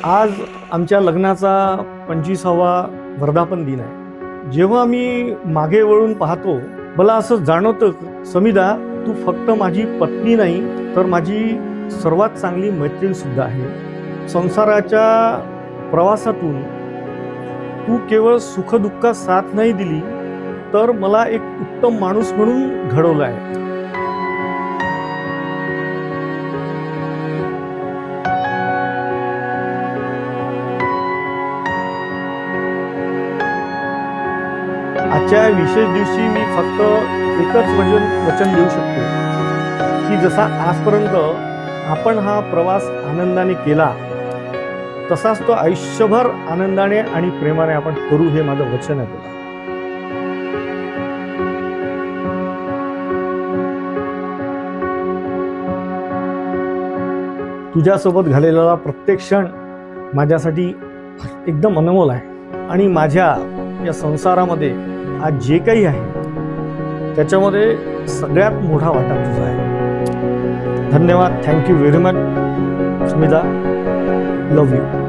आज आमच्या लग्नाचा 25वा वर्धापन दिन आहे। जेव्हा मी मागे वळून पाहतो मला असं जाणवतं, समिधा तू फक्त माझी पत्नी नाही तर माझी सर्वात चांगली मैत्रीण सुद्धा आहे। संसाराच्या प्रवासातून तू केवळ सुखदुःखात साथ नाही दिली तर मला एक उत्तम माणूस म्हणून घडवलं आहे। आजच्या विशेष दिवशी मी फक्त एकच वचन देऊ शकतो की जसा आजपर्यंत आपण हा प्रवास आनंदाने केला तसाच तो आयुष्यभर आनंदाने आणि प्रेमाने आपण करू, हे माझं वचन आहे तुला। तुझ्यासोबत घालवलेला प्रत्येक क्षण माझ्यासाठी एकदम अनमोल आहे आणि माझ्या या संसारामध्ये आज जे काही आहे त्याच्यामध्ये सगळ्यात मोठा वाटा तुझा आहे। धन्यवाद, thank you very much Samidha, love you.